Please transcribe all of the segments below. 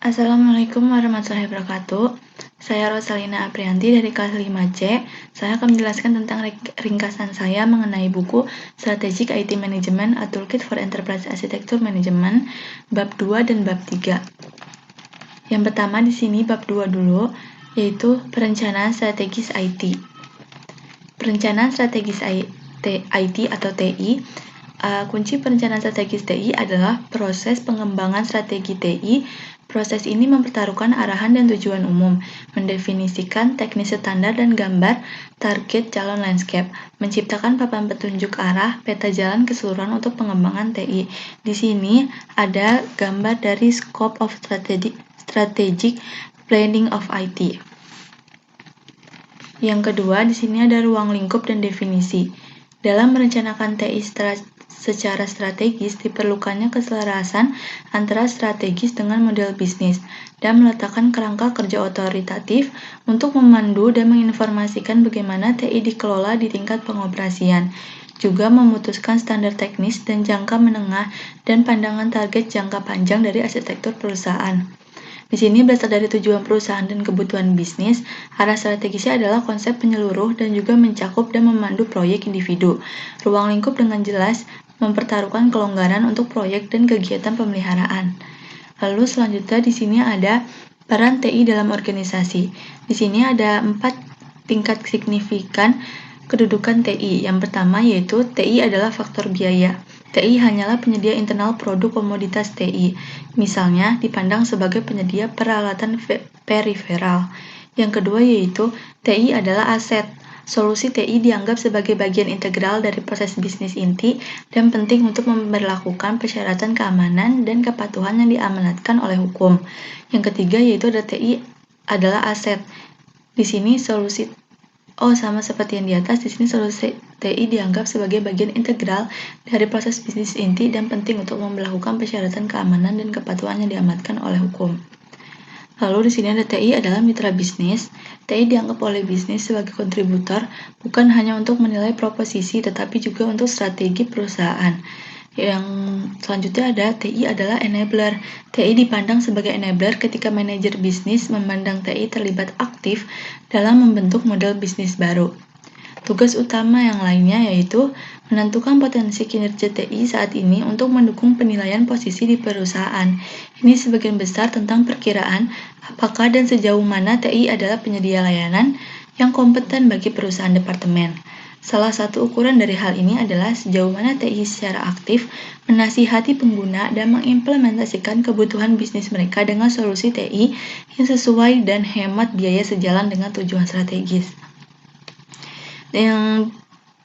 Assalamualaikum warahmatullahi wabarakatuh. Saya Rosalina Aprianti dari kelas 5C. Saya akan menjelaskan tentang ringkasan saya mengenai buku Strategic IT Management, A Toolkit for Enterprise Architecture Management, bab 2 dan bab 3. Yang pertama di sini bab 2 dulu, yaitu perencanaan strategis IT. Perencanaan strategis IT atau TI. Kunci perencanaan strategis TI adalah proses pengembangan strategi TI. Proses ini mempertaruhkan arahan dan tujuan umum, mendefinisikan teknis standar dan gambar target calon landscape, menciptakan papan petunjuk arah peta jalan keseluruhan untuk pengembangan TI. Di sini ada gambar dari scope of strategic planning of IT. Yang kedua, di sini ada ruang lingkup dan definisi. Dalam merencanakan TI secara strategis, diperlukannya keselarasan antara strategis dengan model bisnis dan meletakkan kerangka kerja otoritatif untuk memandu dan menginformasikan bagaimana TI dikelola di tingkat pengoperasian. Juga memutuskan standar teknis dan jangka menengah dan pandangan target jangka panjang dari arsitektur perusahaan. Di sini berasal dari tujuan perusahaan dan kebutuhan bisnis. Arah strategisnya adalah konsep penyeluruh dan juga mencakup dan memandu proyek individu. Ruang lingkup dengan jelas mempertaruhkan kelonggaran untuk proyek dan kegiatan pemeliharaan. Lalu selanjutnya di sini ada peran TI dalam organisasi. Di sini ada 4 tingkat signifikan kedudukan TI. Yang pertama yaitu TI adalah faktor biaya. TI hanyalah penyedia internal produk komoditas TI. Misalnya, dipandang sebagai penyedia peralatan periferal. Yang kedua yaitu TI adalah aset. Solusi TI dianggap sebagai bagian integral dari proses bisnis inti dan penting untuk memperlakukan persyaratan keamanan dan kepatuhan yang diamanatkan oleh hukum. Yang ketiga yaitu TI adalah aset. Di sini sama seperti yang di atas, di sini solusi TI dianggap sebagai bagian integral dari proses bisnis inti dan penting untuk melakukan persyaratan keamanan dan kepatuhan yang diamanatkan oleh hukum. Lalu di sini ada TI adalah mitra bisnis. TI dianggap oleh bisnis sebagai kontributor, bukan hanya untuk menilai proposisi, tetapi juga untuk strategi perusahaan. Yang selanjutnya ada TI adalah enabler. TI dipandang sebagai enabler ketika manajer bisnis memandang TI terlibat aktif dalam membentuk model bisnis baru. Tugas utama yang lainnya yaitu menentukan potensi kinerja TI saat ini untuk mendukung penilaian posisi di perusahaan. Ini sebagian besar tentang perkiraan apakah dan sejauh mana TI adalah penyedia layanan yang kompeten bagi perusahaan departemen. Salah satu ukuran dari hal ini adalah sejauh mana TI secara aktif menasihati pengguna dan mengimplementasikan kebutuhan bisnis mereka dengan solusi TI yang sesuai dan hemat biaya sejalan dengan tujuan strategis. Yang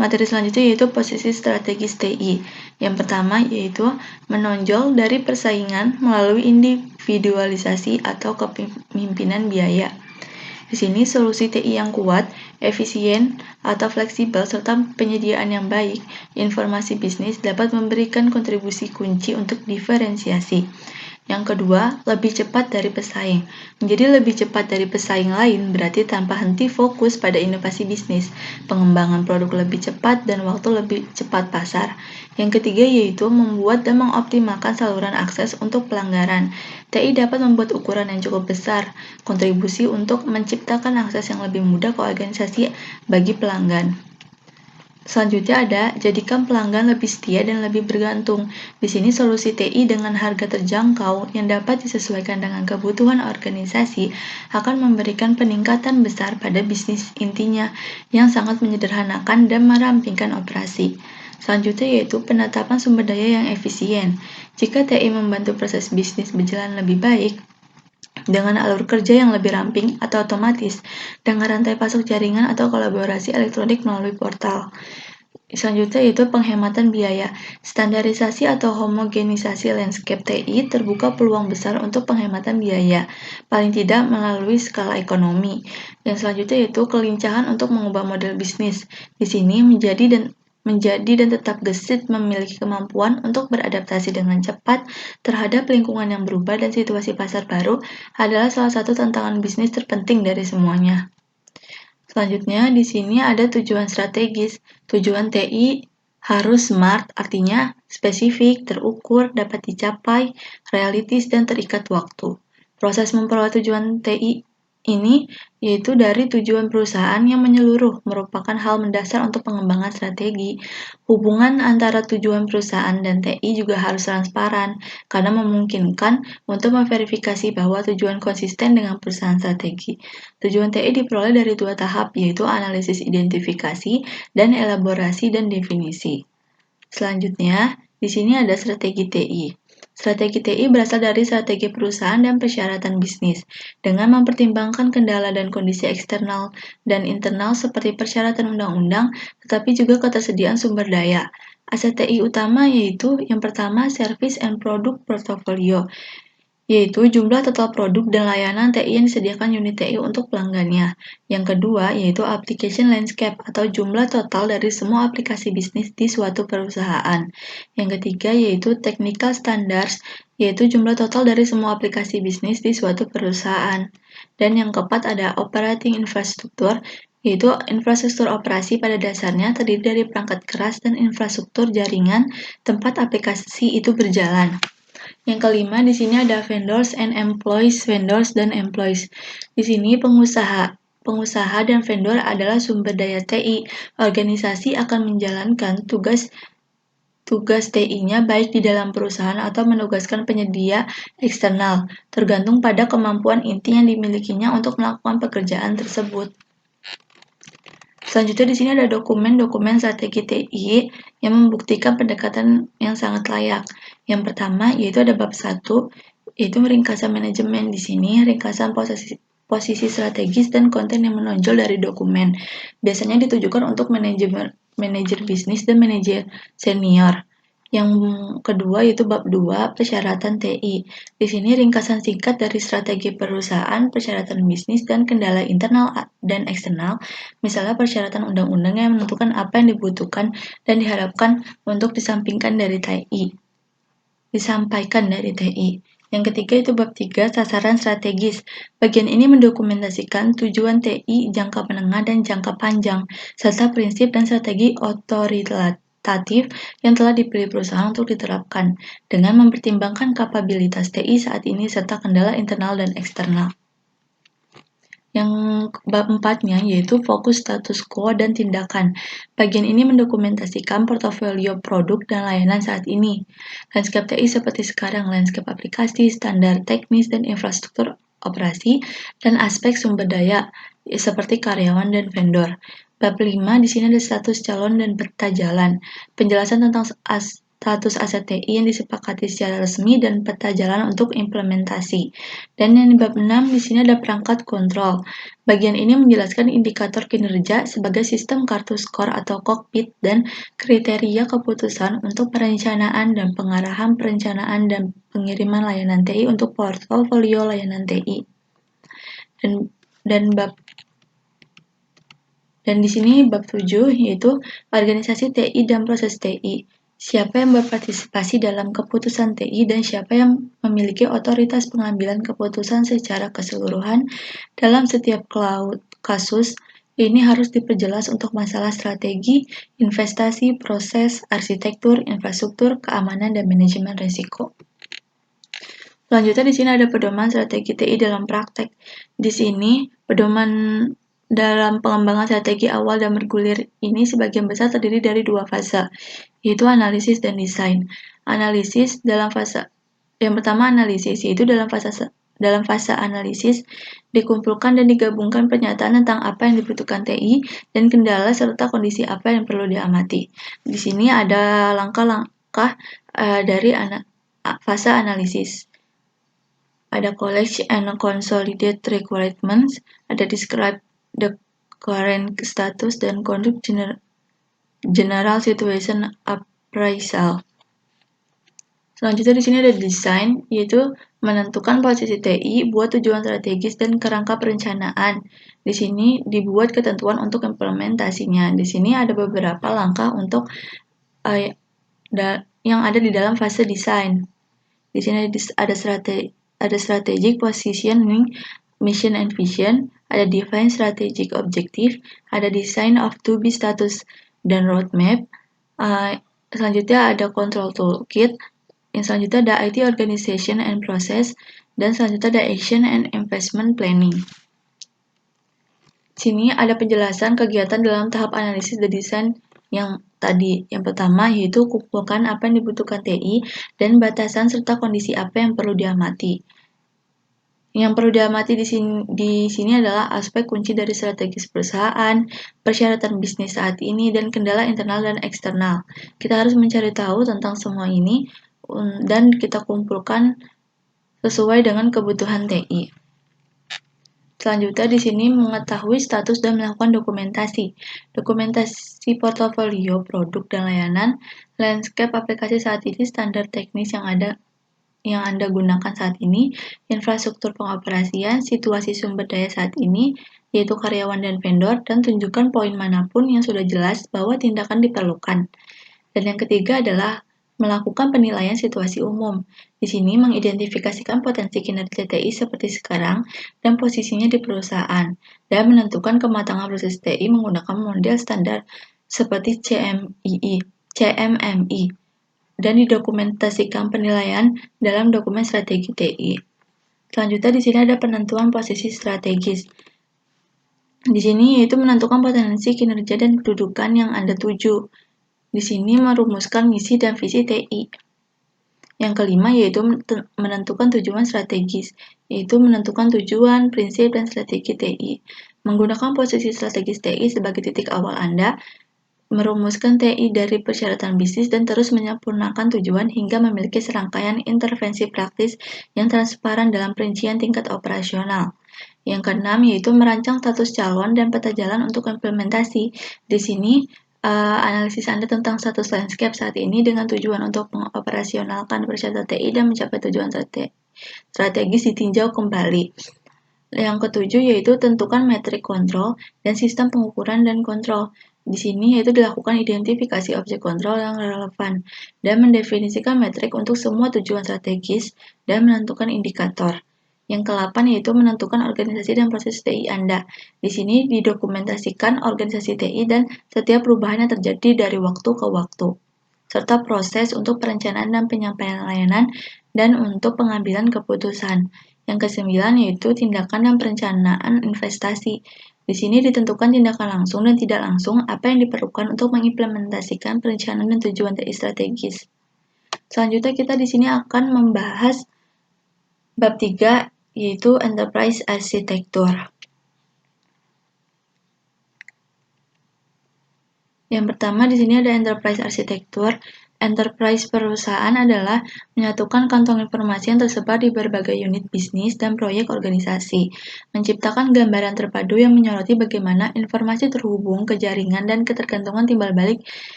materi selanjutnya yaitu posisi strategis TI. Yang pertama yaitu menonjol dari persaingan melalui individualisasi atau kepemimpinan biaya. Di sini solusi TI yang kuat, efisien, atau fleksibel serta penyediaan yang baik informasi bisnis dapat memberikan kontribusi kunci untuk diferensiasi. Yang kedua, lebih cepat dari pesaing. Menjadi lebih cepat dari pesaing lain berarti tanpa henti fokus pada inovasi bisnis, pengembangan produk lebih cepat, dan waktu lebih cepat pasar. Yang ketiga yaitu membuat dan mengoptimalkan saluran akses untuk pelanggaran. TI dapat membuat ukuran yang cukup besar, kontribusi untuk menciptakan akses yang lebih mudah ke organisasi bagi pelanggan. Selanjutnya ada jadikan pelanggan lebih setia dan lebih bergantung. Di sini solusi TI dengan harga terjangkau yang dapat disesuaikan dengan kebutuhan organisasi akan memberikan peningkatan besar pada bisnis intinya yang sangat menyederhanakan dan merampingkan operasi. Selanjutnya yaitu penetapan sumber daya yang efisien. Jika TI membantu proses bisnis berjalan lebih baik, dengan alur kerja yang lebih ramping atau otomatis, dengan rantai pasok jaringan atau kolaborasi elektronik melalui portal. Selanjutnya yaitu penghematan biaya. Standarisasi atau homogenisasi landscape TI terbuka peluang besar untuk penghematan biaya, paling tidak melalui skala ekonomi. Yang selanjutnya yaitu kelincahan untuk mengubah model bisnis. Di sini menjadi dan tetap gesit memiliki kemampuan untuk beradaptasi dengan cepat terhadap lingkungan yang berubah dan situasi pasar baru adalah salah satu tantangan bisnis terpenting dari semuanya. Selanjutnya di sini ada tujuan strategis. Tujuan TI harus SMART, artinya spesifik, terukur, dapat dicapai, realistis, dan terikat waktu. Proses memperoleh tujuan TI ini yaitu dari tujuan perusahaan yang menyeluruh, merupakan hal mendasar untuk pengembangan strategi. Hubungan antara tujuan perusahaan dan TI juga harus transparan, karena memungkinkan untuk memverifikasi bahwa tujuan konsisten dengan perusahaan strategi. Tujuan TI diperoleh dari dua tahap, yaitu analisis identifikasi dan elaborasi dan definisi. Selanjutnya, di sini ada strategi TI. Strategi TI berasal dari strategi perusahaan dan persyaratan bisnis, dengan mempertimbangkan kendala dan kondisi eksternal dan internal seperti persyaratan undang-undang, tetapi juga ketersediaan sumber daya. Aset TI utama yaitu yang pertama, Service and Product Portfolio, yaitu jumlah total produk dan layanan TI yang disediakan unit TI untuk pelanggannya. Yang kedua, yaitu application landscape atau jumlah total dari semua aplikasi bisnis di suatu perusahaan. Yang ketiga, yaitu technical standards, yaitu jumlah total dari semua aplikasi bisnis di suatu perusahaan. Dan yang keempat ada operating infrastructure, yaitu infrastruktur operasi pada dasarnya terdiri dari perangkat keras dan infrastruktur jaringan tempat aplikasi itu berjalan. Yang kelima, di sini ada vendors and employees, vendors dan employees. Di sini pengusaha dan vendor adalah sumber daya TI. Organisasi akan menjalankan tugas TI-nya baik di dalam perusahaan atau menugaskan penyedia eksternal, tergantung pada kemampuan inti yang dimilikinya untuk melakukan pekerjaan tersebut. Selanjutnya di sini ada dokumen-dokumen strategi TI yang membuktikan pendekatan yang sangat layak. Yang pertama yaitu ada bab 1, yaitu ringkasan manajemen. Di sini ringkasan posisi strategis dan konten yang menonjol dari dokumen. Biasanya ditujukan untuk manajer bisnis dan manajer senior. Yang kedua yaitu bab 2, persyaratan TI. Di sini ringkasan singkat dari strategi perusahaan, persyaratan bisnis, dan kendala internal dan eksternal, misalnya persyaratan undang-undang yang menentukan apa yang dibutuhkan dan diharapkan untuk disampaikan dari TI. Yang ketiga itu bab 3, sasaran strategis. Bagian ini mendokumentasikan tujuan TI jangka menengah dan jangka panjang, serta prinsip dan strategi otoritatif yang telah dipilih perusahaan untuk diterapkan, dengan mempertimbangkan kapabilitas TI saat ini serta kendala internal dan eksternal. Yang bab 4-nya yaitu fokus status quo dan tindakan. Bagian ini mendokumentasikan portofolio produk dan layanan saat ini. Landscape TI seperti sekarang, landscape aplikasi, standar teknis dan infrastruktur operasi, dan aspek sumber daya seperti karyawan dan vendor. Bab 5 di sini ada status calon dan peta jalan. Penjelasan tentang status aset TI yang disepakati secara resmi dan peta jalan untuk implementasi. Dan yang di bab 6 di sini ada perangkat kontrol. Bagian ini menjelaskan indikator kinerja sebagai sistem kartu skor atau kokpit dan kriteria keputusan untuk perencanaan dan pengarahan perencanaan dan pengiriman layanan TI untuk portofolio layanan TI. Dan di sini bab 7 yaitu organisasi TI dan proses TI. Siapa yang berpartisipasi dalam keputusan TI dan siapa yang memiliki otoritas pengambilan keputusan secara keseluruhan dalam setiap kasus. Ini harus diperjelas untuk masalah strategi, investasi, proses, arsitektur, infrastruktur, keamanan, dan manajemen risiko. Selanjutnya di sini ada pedoman strategi TI dalam praktek. Di sini pedoman dalam pengembangan strategi awal dan bergulir ini sebagian besar terdiri dari dua fase, yaitu analisis dan desain. Analisis dalam fase yang pertama analisis, yaitu dalam fase analisis dikumpulkan dan digabungkan pernyataan tentang apa yang dibutuhkan TI dan kendala serta kondisi apa yang perlu diamati. Di sini ada langkah-langkah dari fase analisis. Ada collect and consolidate requirements, ada describe the current status, dan conduct general situation appraisal. Selanjutnya di sini ada desain, yaitu menentukan posisi TI buat tujuan strategis dan kerangka perencanaan. Di sini dibuat ketentuan untuk implementasinya. Di sini ada beberapa langkah untuk yang ada di dalam fase desain. Di sini ada strategic positioning, mission and vision, ada define strategic objective, ada design of to be status dan roadmap. Selanjutnya ada control toolkit, Yang selanjutnya ada IT Organization and Process, dan selanjutnya ada Action and Investment Planning. Sini ada penjelasan kegiatan dalam tahap analisis dan desain yang tadi. Yang pertama yaitu kumpulkan apa yang dibutuhkan TI dan batasan serta kondisi apa yang perlu diamati. Yang perlu diamati di sini adalah aspek kunci dari strategis perusahaan, persyaratan bisnis saat ini, dan kendala internal dan eksternal. Kita harus mencari tahu tentang semua ini dan kita kumpulkan sesuai dengan kebutuhan TI. Selanjutnya di sini mengetahui status dan melakukan dokumentasi. Dokumentasi portofolio, produk dan layanan, landscape aplikasi saat ini, standar teknis yang Anda gunakan saat ini, infrastruktur pengoperasian, situasi sumber daya saat ini, yaitu karyawan dan vendor, dan tunjukkan poin manapun yang sudah jelas bahwa tindakan diperlukan. Dan yang ketiga adalah melakukan penilaian situasi umum. Di sini mengidentifikasikan potensi kinerja TI seperti sekarang dan posisinya di perusahaan, dan menentukan kematangan proses TI menggunakan model standar seperti CMMI, dan didokumentasikan penilaian dalam dokumen strategi TI. Selanjutnya di sini ada penentuan posisi strategis. Di sini yaitu menentukan potensi kinerja dan kedudukan yang Anda tuju. Di sini merumuskan misi dan visi TI. Yang kelima yaitu menentukan tujuan strategis, yaitu menentukan tujuan, prinsip, dan strategi TI. Menggunakan posisi strategis TI sebagai titik awal Anda, merumuskan TI dari persyaratan bisnis dan terus menyempurnakan tujuan hingga memiliki serangkaian intervensi praktis yang transparan dalam perincian tingkat operasional. Yang keenam yaitu merancang status calon dan peta jalan untuk implementasi. Di sini analisis Anda tentang status landscape saat ini dengan tujuan untuk mengoperasionalkan persyaratan TI dan mencapai tujuan strategis ditinjau kembali. Yang ketujuh yaitu tentukan metrik kontrol dan sistem pengukuran dan kontrol. Di sini yaitu dilakukan identifikasi objek kontrol yang relevan dan mendefinisikan metrik untuk semua tujuan strategis dan menentukan indikator. Yang ke-8 yaitu menentukan organisasi dan proses TI Anda. Di sini didokumentasikan organisasi TI dan setiap perubahan yang terjadi dari waktu ke waktu, serta proses untuk perencanaan dan penyampaian layanan dan untuk pengambilan keputusan. Yang ke-9 yaitu tindakan dan perencanaan investasi. Di sini ditentukan tindakan langsung dan tidak langsung apa yang diperlukan untuk mengimplementasikan perencanaan dan tujuan TI strategis. Selanjutnya kita di sini akan membahas bab 3 yaitu Enterprise Architecture. Yang pertama di sini ada Enterprise Architecture. Enterprise perusahaan adalah menyatukan kantong informasi yang tersebar di berbagai unit bisnis dan proyek organisasi, menciptakan gambaran terpadu yang menyoroti bagaimana informasi terhubung ke jaringan dan ketergantungan timbal balik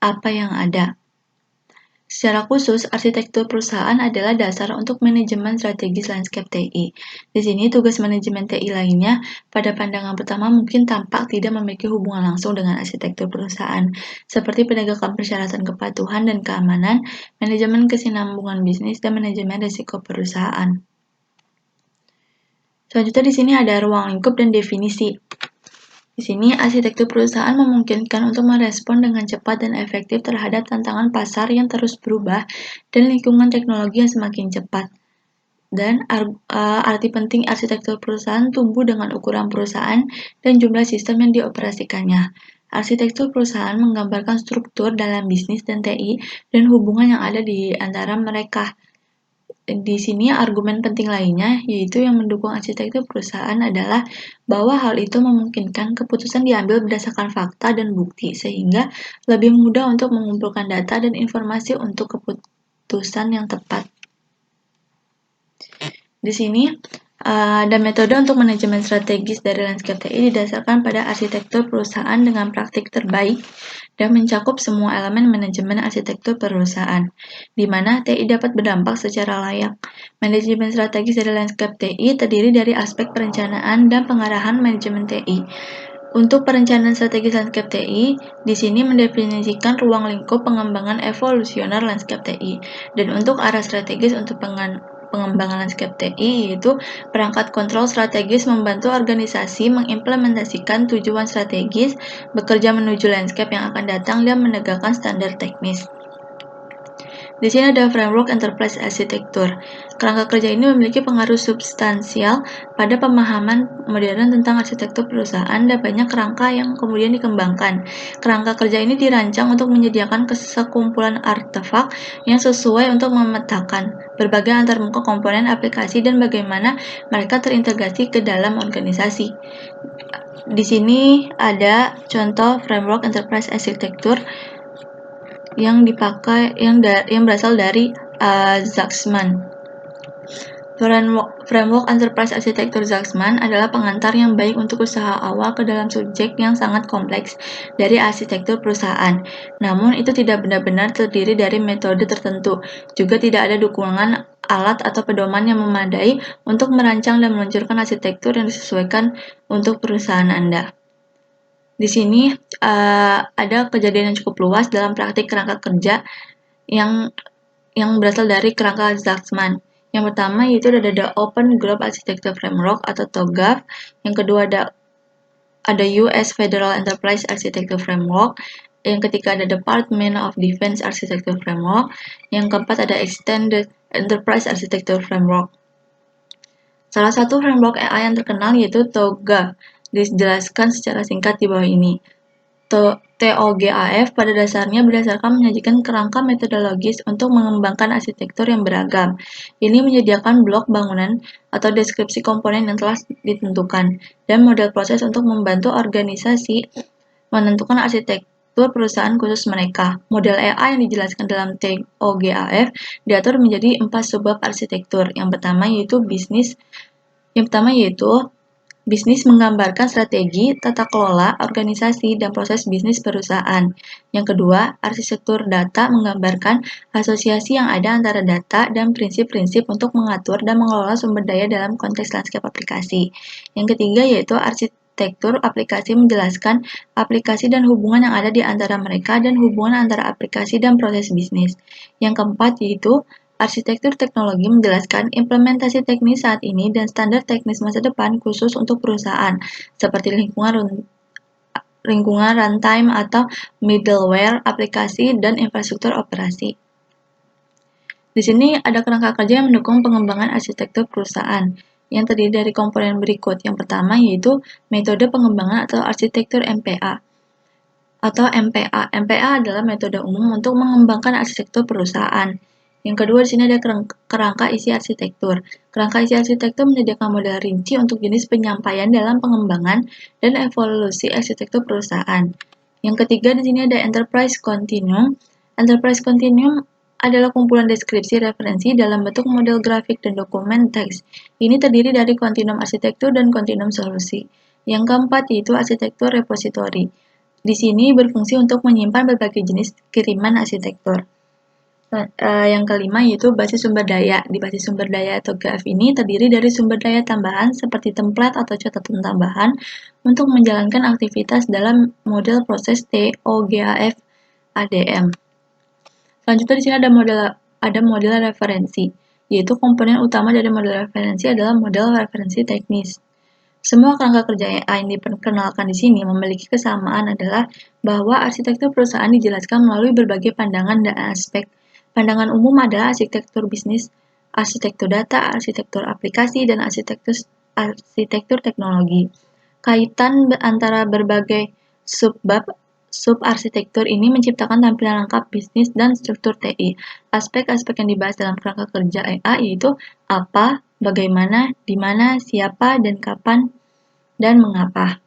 apa yang ada. Secara khusus, arsitektur perusahaan adalah dasar untuk manajemen strategis landscape TI. Di sini, tugas manajemen TI lainnya pada pandangan pertama mungkin tampak tidak memiliki hubungan langsung dengan arsitektur perusahaan, seperti penegakan persyaratan kepatuhan dan keamanan, manajemen kesinambungan bisnis, dan manajemen risiko perusahaan. Selanjutnya di sini ada ruang lingkup dan definisi. Di sini, arsitektur perusahaan memungkinkan untuk merespon dengan cepat dan efektif terhadap tantangan pasar yang terus berubah dan lingkungan teknologi yang semakin cepat. Dan arti penting arsitektur perusahaan tumbuh dengan ukuran perusahaan dan jumlah sistem yang dioperasikannya. Arsitektur perusahaan menggambarkan struktur dalam bisnis dan TI dan hubungan yang ada di antara mereka. Di sini argumen penting lainnya, yaitu yang mendukung arsitektur perusahaan adalah bahwa hal itu memungkinkan keputusan diambil berdasarkan fakta dan bukti, sehingga lebih mudah untuk mengumpulkan data dan informasi untuk keputusan yang tepat. Di sini ada metode untuk manajemen strategis dari landscape TI didasarkan pada arsitektur perusahaan dengan praktik terbaik dan mencakup semua elemen manajemen arsitektur perusahaan, di mana TI dapat berdampak secara layak. Manajemen strategis dari landscape TI terdiri dari aspek perencanaan dan pengarahan manajemen TI. Untuk perencanaan strategis landscape TI, di sini mendefinisikan ruang lingkup pengembangan evolusioner landscape TI, dan untuk arah strategis untuk pengembangan landscape TI yaitu perangkat kontrol strategis membantu organisasi mengimplementasikan tujuan strategis, bekerja menuju landscape yang akan datang dan menegakkan standar teknis. Di sini ada framework enterprise architecture. Kerangka kerja ini memiliki pengaruh substansial pada pemahaman modern tentang arsitektur perusahaan dan banyak kerangka yang kemudian dikembangkan. Kerangka kerja ini dirancang untuk menyediakan sekumpulan artefak yang sesuai untuk memetakan berbagai antarmuka komponen aplikasi dan bagaimana mereka terintegrasi ke dalam organisasi. Di sini ada contoh framework enterprise architecture yang dipakai yang berasal dari Zalcman. Framework Enterprise Architecture Zalcman adalah pengantar yang baik untuk usaha awal ke dalam subjek yang sangat kompleks dari arsitektur perusahaan. Namun itu tidak benar-benar terdiri dari metode tertentu. Juga tidak ada dukungan alat atau pedoman yang memadai untuk merancang dan meluncurkan arsitektur yang disesuaikan untuk perusahaan Anda. Di sini ada kejadian yang cukup luas dalam praktik kerangka kerja yang berasal dari kerangka Zalcman. Yang pertama yaitu ada Open Globe Architecture Framework atau TOGAF. Yang kedua ada US Federal Enterprise Architecture Framework. Yang ketiga ada Department of Defense Architecture Framework. Yang keempat ada Extended Enterprise Architecture Framework. Salah satu framework AI yang terkenal yaitu TOGAF. Dijelaskan secara singkat di bawah ini. TOGAF pada dasarnya berdasarkan menyajikan kerangka metodologis untuk mengembangkan arsitektur yang beragam. Ini menyediakan blok bangunan atau deskripsi komponen yang telah ditentukan dan model proses untuk membantu organisasi menentukan arsitektur perusahaan khusus mereka. Model AI yang dijelaskan dalam TOGAF diatur menjadi 4 subbab arsitektur. Yang pertama yaitu bisnis menggambarkan strategi, tata kelola, organisasi, dan proses bisnis perusahaan. Yang kedua, arsitektur data menggambarkan asosiasi yang ada antara data dan prinsip-prinsip untuk mengatur dan mengelola sumber daya dalam konteks landscape aplikasi. Yang ketiga yaitu arsitektur aplikasi menjelaskan aplikasi dan hubungan yang ada di antara mereka dan hubungan antara aplikasi dan proses bisnis. Yang keempat yaitu arsitektur teknologi menjelaskan implementasi teknis saat ini dan standar teknis masa depan khusus untuk perusahaan, seperti lingkungan runtime atau middleware, aplikasi, dan infrastruktur operasi. Di sini ada kerangka kerja yang mendukung pengembangan arsitektur perusahaan, yang terdiri dari komponen berikut. Yang pertama yaitu metode pengembangan atau arsitektur MPA. MPA adalah metode umum untuk mengembangkan arsitektur perusahaan. Yang kedua di sini ada kerangka isi arsitektur. Kerangka isi arsitektur menyediakan model rinci untuk jenis penyampaian dalam pengembangan dan evolusi arsitektur perusahaan. Yang ketiga di sini ada enterprise continuum. Enterprise continuum adalah kumpulan deskripsi referensi dalam bentuk model grafik dan dokumen teks. Ini terdiri dari kontinuum arsitektur dan kontinuum solusi. Yang keempat yaitu arsitektur repository. Di sini berfungsi untuk menyimpan berbagai jenis kiriman arsitektur. Yang kelima yaitu basis sumber daya. Di basis sumber daya atau GAF ini terdiri dari sumber daya tambahan seperti template atau catatan tambahan untuk menjalankan aktivitas dalam model proses TOGAF ADM. Selanjutnya di sini ada model referensi, yaitu komponen utama dari model referensi adalah model referensi teknis. Semua kerangka kerja AI yang diperkenalkan di sini memiliki kesamaan adalah bahwa arsitektur perusahaan dijelaskan melalui berbagai pandangan dan aspek. Pandangan umum adalah arsitektur bisnis, arsitektur data, arsitektur aplikasi, dan arsitektur teknologi. Kaitan antara berbagai sub-arsitektur ini menciptakan tampilan lengkap bisnis dan struktur TI. Aspek-aspek yang dibahas dalam kerangka kerja AI yaitu apa, bagaimana, di mana, siapa, dan kapan, dan mengapa.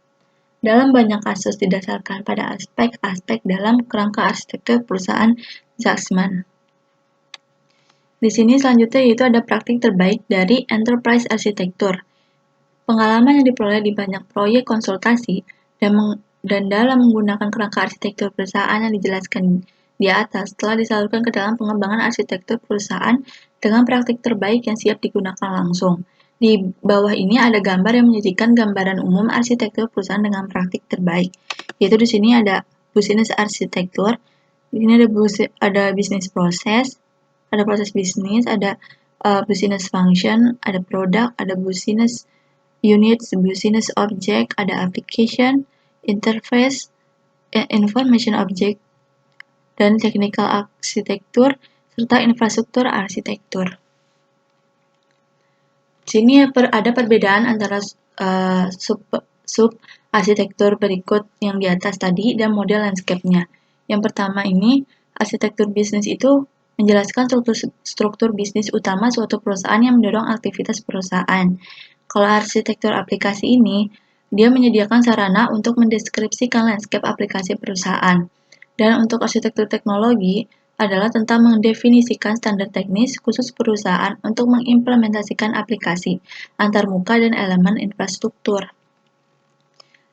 Dalam banyak kasus didasarkan pada aspek-aspek dalam kerangka arsitektur perusahaan Zalcman. Di sini selanjutnya yaitu ada praktik terbaik dari enterprise arsitektur. Pengalaman yang diperoleh di banyak proyek konsultasi dan dalam menggunakan kerangka arsitektur perusahaan yang dijelaskan di atas telah disalurkan ke dalam pengembangan arsitektur perusahaan dengan praktik terbaik yang siap digunakan langsung. Di bawah ini ada gambar yang menyajikan gambaran umum arsitektur perusahaan dengan praktik terbaik. Yaitu di sini ada business arsitektur, di sini ada business proses, ada proses bisnis, ada business function, ada product, ada business units, business object, ada application, interface, information object, dan technical architecture, serta infrastruktur arsitektur. Sini ada perbedaan antara sub arsitektur berikut yang di atas tadi dan model landscape-nya. Yang pertama ini, arsitektur bisnis itu menjelaskan struktur bisnis utama suatu perusahaan yang mendorong aktivitas perusahaan. Kalau arsitektur aplikasi ini, dia menyediakan sarana untuk mendeskripsikan landscape aplikasi perusahaan. Dan untuk arsitektur teknologi, adalah tentang mendefinisikan standar teknis khusus perusahaan untuk mengimplementasikan aplikasi, antarmuka, dan elemen infrastruktur.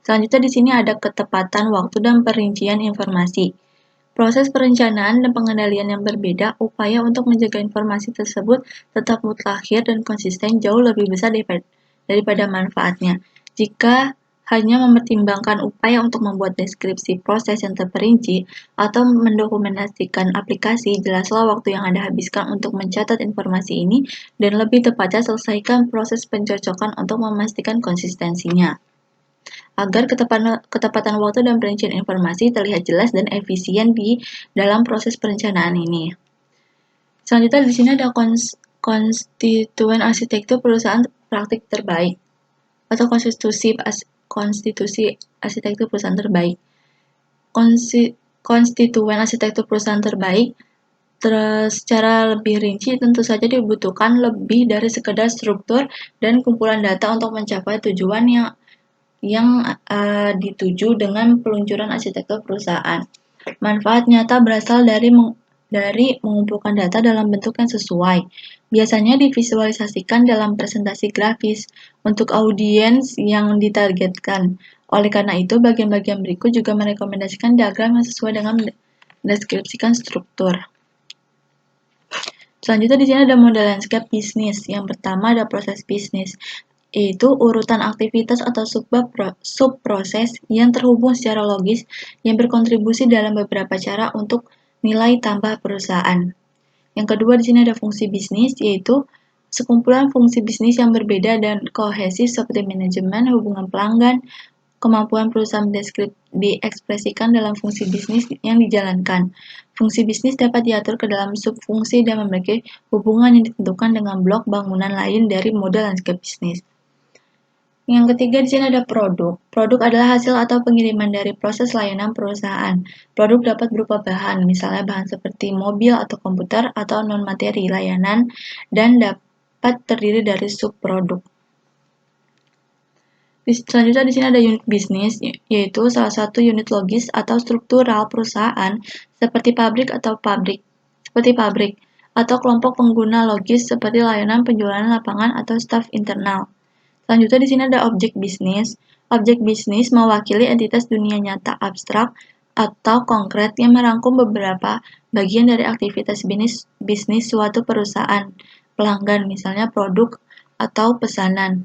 Selanjutnya di sini ada ketepatan waktu dan perincian informasi. Proses perencanaan dan pengendalian yang berbeda, upaya untuk menjaga informasi tersebut tetap mutakhir dan konsisten jauh lebih besar daripada manfaatnya. Jika hanya mempertimbangkan upaya untuk membuat deskripsi proses yang terperinci atau mendokumentasikan aplikasi, jelaslah waktu yang Anda habiskan untuk mencatat informasi ini dan lebih tepatnya selesaikan proses pencocokan untuk memastikan konsistensinya. Agar ketepatan waktu dan perincian informasi terlihat jelas dan efisien di dalam proses perencanaan ini. Selanjutnya di sini ada konstituen arsitektur perusahaan praktik terbaik atau konstitusi arsitektur perusahaan terbaik. Konstituen arsitektur perusahaan terbaik secara lebih rinci tentu saja dibutuhkan lebih dari sekedar struktur dan kumpulan data untuk mencapai tujuan yang dituju dengan peluncuran arsitektur perusahaan. Manfaat nyata berasal dari mengumpulkan data dalam bentuk yang sesuai. Biasanya divisualisasikan dalam presentasi grafis untuk audiens yang ditargetkan. Oleh karena itu, bagian-bagian berikut juga merekomendasikan diagram yang sesuai dengan mendeskripsikan struktur. Selanjutnya di sini ada model landscape bisnis. Yang pertama ada proses bisnis, yaitu urutan aktivitas atau subproses yang terhubung secara logis yang berkontribusi dalam beberapa cara untuk nilai tambah perusahaan. Yang kedua di sini ada fungsi bisnis, yaitu sekumpulan fungsi bisnis yang berbeda dan kohesif seperti manajemen, hubungan pelanggan, kemampuan perusahaan diekspresikan dalam fungsi bisnis yang dijalankan. Fungsi bisnis dapat diatur ke dalam subfungsi dan memiliki hubungan yang ditentukan dengan blok bangunan lain dari model landscape bisnis. Yang ketiga di sini ada produk. Produk adalah hasil atau pengiriman dari proses layanan perusahaan. Produk dapat berupa bahan, misalnya bahan seperti mobil atau komputer atau non-materi layanan, dan dapat terdiri dari subproduk. Selanjutnya di sini ada unit bisnis, yaitu salah satu unit logis atau struktural perusahaan seperti pabrik atau kelompok pengguna logis seperti layanan penjualan lapangan atau staf internal. Selanjutnya di sini ada objek bisnis. Objek bisnis mewakili entitas dunia nyata abstrak atau konkret yang merangkum beberapa bagian dari aktivitas bisnis suatu perusahaan pelanggan, misalnya produk atau pesanan.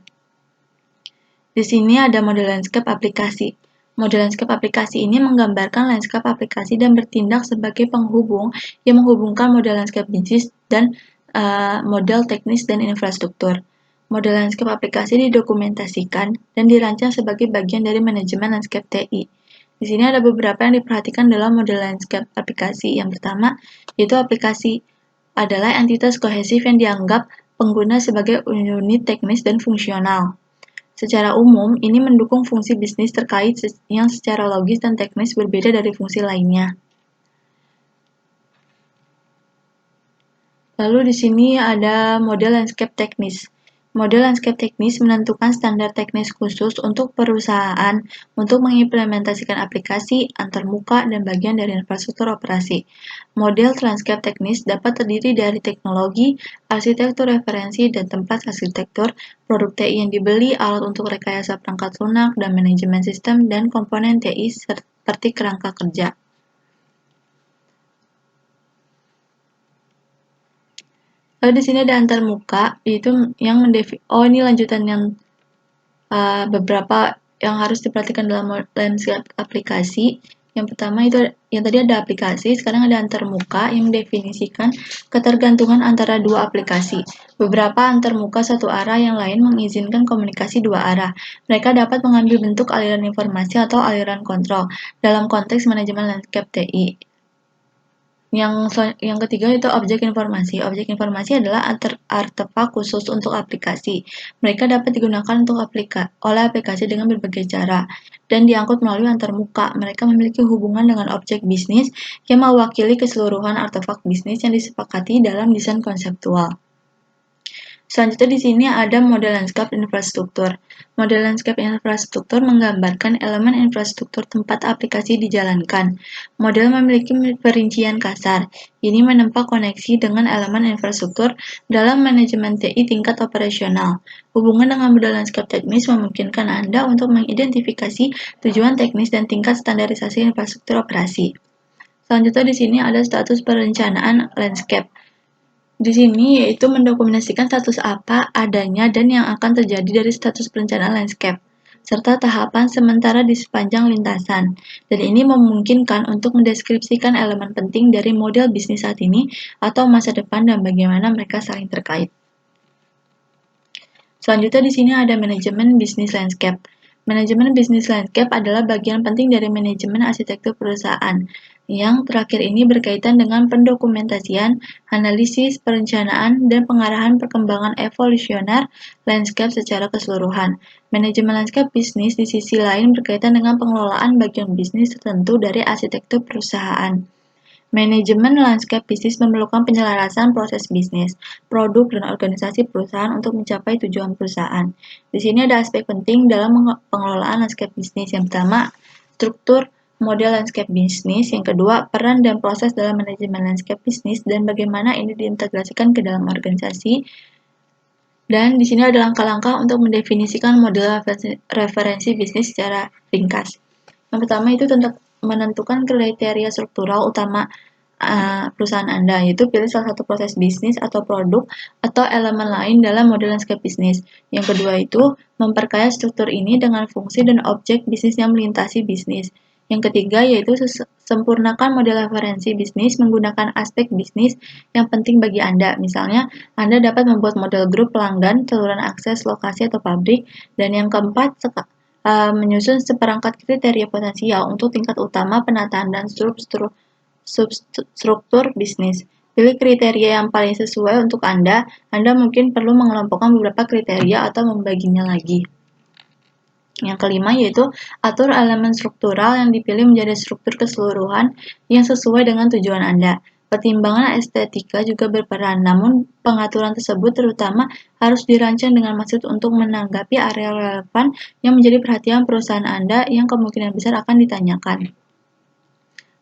Di sini ada model landscape aplikasi. Model landscape aplikasi ini menggambarkan landscape aplikasi dan bertindak sebagai penghubung yang menghubungkan model landscape bisnis dan model teknis dan infrastruktur. Model landscape aplikasi didokumentasikan dan dirancang sebagai bagian dari manajemen landscape TI. Di sini ada beberapa yang diperhatikan dalam model landscape aplikasi. Yang pertama, yaitu aplikasi adalah entitas kohesif yang dianggap pengguna sebagai unit teknis dan fungsional. Secara umum, ini mendukung fungsi bisnis terkait yang secara logis dan teknis berbeda dari fungsi lainnya. Lalu di sini ada model landscape teknis. Model landscape teknis menentukan standar teknis khusus untuk perusahaan untuk mengimplementasikan aplikasi, antarmuka, dan bagian dari infrastruktur operasi. Model landscape teknis dapat terdiri dari teknologi, arsitektur referensi, dan tempat arsitektur, produk TI yang dibeli, alat untuk rekayasa perangkat lunak, dan manajemen sistem dan komponen TI seperti kerangka kerja. Lalu di sini ada antarmuka, yaitu yang ini lanjutan yang beberapa yang harus diperhatikan dalam landscape aplikasi. Yang pertama itu yang tadi ada aplikasi, sekarang ada antarmuka yang mendefinisikan ketergantungan antara dua aplikasi. Beberapa antarmuka satu arah yang lain mengizinkan komunikasi dua arah. Mereka dapat mengambil bentuk aliran informasi atau aliran kontrol dalam konteks manajemen landscape TI. Yang ketiga itu objek informasi. Objek informasi adalah artefak khusus untuk aplikasi. Mereka dapat digunakan untuk oleh aplikasi dengan berbagai cara dan diangkut melalui antarmuka. Mereka memiliki hubungan dengan objek bisnis yang mewakili keseluruhan artefak bisnis yang disepakati dalam desain konseptual. Selanjutnya di sini ada model landscape infrastruktur. Model landscape infrastruktur menggambarkan elemen infrastruktur tempat aplikasi dijalankan. Model memiliki perincian kasar. Ini menempa koneksi dengan elemen infrastruktur dalam manajemen TI tingkat operasional. Hubungan dengan model landscape teknis memungkinkan Anda untuk mengidentifikasi tujuan teknis dan tingkat standarisasi infrastruktur operasi. Selanjutnya di sini ada status perencanaan landscape. Di sini yaitu mendokumentasikan status apa adanya dan yang akan terjadi dari status perencanaan landscape, serta tahapan sementara di sepanjang lintasan. Dan ini memungkinkan untuk mendeskripsikan elemen penting dari model bisnis saat ini atau masa depan dan bagaimana mereka saling terkait. Selanjutnya di sini ada manajemen bisnis landscape. Manajemen bisnis landscape adalah bagian penting dari manajemen arsitektur perusahaan. Yang terakhir ini berkaitan dengan pendokumentasian, analisis, perencanaan, dan pengarahan perkembangan evolusioner landscape secara keseluruhan. Manajemen landscape bisnis di sisi lain berkaitan dengan pengelolaan bagian bisnis tertentu dari arsitektur perusahaan. Manajemen landscape bisnis memerlukan penyelarasan proses bisnis, produk, dan organisasi perusahaan untuk mencapai tujuan perusahaan. Di sini ada aspek penting dalam pengelolaan landscape bisnis. Yang pertama, struktur model landscape bisnis. Yang kedua, peran dan proses dalam manajemen landscape bisnis dan bagaimana ini diintegrasikan ke dalam organisasi. Dan di sini ada langkah-langkah untuk mendefinisikan model referensi bisnis secara ringkas. Yang pertama itu menentukan kriteria struktural utama perusahaan Anda, yaitu pilih salah satu proses bisnis atau produk atau elemen lain dalam model landscape bisnis. Yang kedua itu memperkaya struktur ini dengan fungsi dan objek bisnis yang melintasi bisnis. Yang ketiga yaitu sempurnakan model referensi bisnis menggunakan aspek bisnis yang penting bagi Anda. Misalnya, Anda dapat membuat model grup pelanggan, saluran akses, lokasi, atau pabrik. Dan yang keempat, menyusun seperangkat kriteria potensial untuk tingkat utama penataan dan struktur bisnis. Pilih kriteria yang paling sesuai untuk Anda. Anda mungkin perlu mengelompokkan beberapa kriteria atau membaginya lagi. Yang kelima yaitu atur elemen struktural yang dipilih menjadi struktur keseluruhan yang sesuai dengan tujuan Anda. Pertimbangan estetika juga berperan, namun pengaturan tersebut terutama harus dirancang dengan maksud untuk menanggapi area relevan yang menjadi perhatian perusahaan Anda yang kemungkinan besar akan ditanyakan.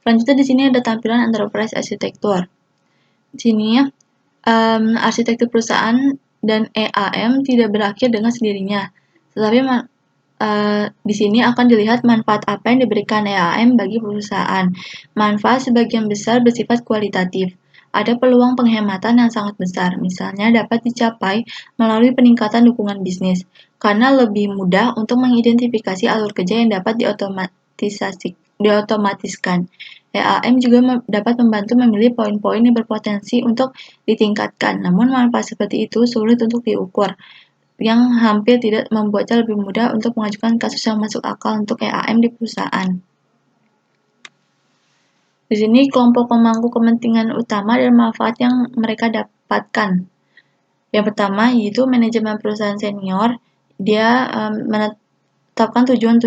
Selanjutnya di sini ada tampilan enterprise architecture. Di sini arsitektur perusahaan dan EAM tidak berakhir dengan sendirinya, tetapi di sini akan dilihat manfaat apa yang diberikan EAM bagi perusahaan. Manfaat sebagian besar bersifat kualitatif. Ada peluang penghematan yang sangat besar, misalnya dapat dicapai melalui peningkatan dukungan bisnis, karena lebih mudah untuk mengidentifikasi alur kerja yang dapat diotomatiskan. EAM juga dapat membantu memilih poin-poin yang berpotensi untuk ditingkatkan, namun manfaat seperti itu sulit untuk diukur, yang hampir tidak membuatnya lebih mudah untuk mengajukan kasus yang masuk akal untuk EAM di perusahaan. Di sini kelompok pemangku kepentingan utama dan manfaat yang mereka dapatkan. Yang pertama yaitu manajemen perusahaan senior. Dia menetapkan tujuan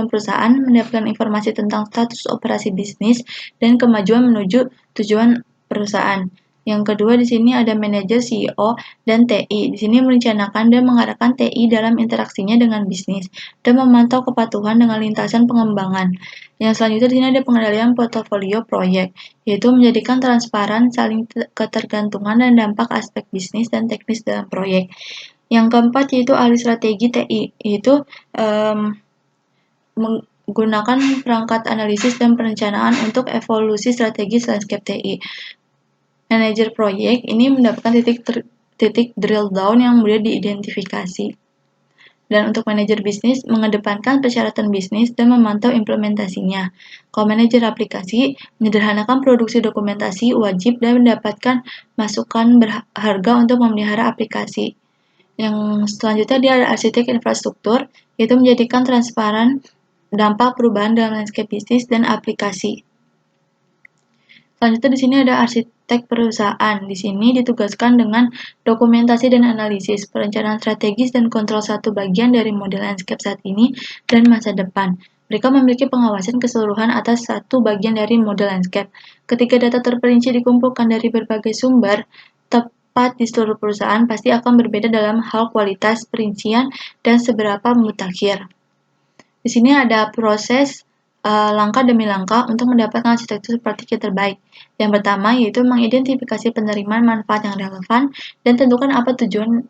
perusahaan, mendapatkan informasi tentang status operasi bisnis dan kemajuan menuju tujuan perusahaan. Yang kedua di sini ada manajer, CEO, dan TI. Di sini merencanakan dan mengarahkan TI dalam interaksinya dengan bisnis dan memantau kepatuhan dengan lintasan pengembangan. Yang selanjutnya di sini ada pengendalian portofolio proyek, yaitu menjadikan transparan saling ketergantungan dan dampak aspek bisnis dan teknis dalam proyek. Yang keempat yaitu ahli strategi TI, yaitu menggunakan perangkat analisis dan perencanaan untuk evolusi strategi landscape TI. Manajer proyek ini mendapatkan titik drill down yang mudah diidentifikasi. Dan untuk manajer bisnis, mengedepankan persyaratan bisnis dan memantau implementasinya. Kalau manajer aplikasi, menyederhanakan produksi dokumentasi wajib dan mendapatkan masukan berharga untuk memelihara aplikasi. Yang selanjutnya dia ada arsitek infrastruktur, yaitu menjadikan transparan dampak perubahan dalam landscape bisnis dan aplikasi. Selanjutnya di sini ada arsitek perusahaan. Di sini ditugaskan dengan dokumentasi dan analisis, perencanaan strategis dan kontrol satu bagian dari model landscape saat ini dan masa depan. Mereka memiliki pengawasan keseluruhan atas satu bagian dari model landscape. Ketika data terperinci dikumpulkan dari berbagai sumber, tepat di seluruh perusahaan pasti akan berbeda dalam hal kualitas, perincian, dan seberapa mutakhir. Di sini ada proses langkah demi langkah untuk mendapatkan arsitektur seperti yang terbaik. Yang pertama yaitu mengidentifikasi penerimaan manfaat yang relevan dan tentukan apa tujuan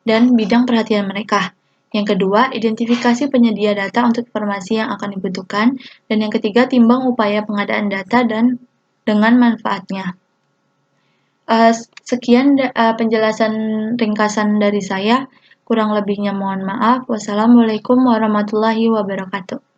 dan bidang perhatian mereka. Yang kedua, identifikasi penyedia data untuk informasi yang akan dibutuhkan. Dan yang ketiga, timbang upaya pengadaan data dan dengan manfaatnya. Sekian penjelasan ringkasan dari saya. Kurang lebihnya mohon maaf. Wassalamualaikum warahmatullahi wabarakatuh.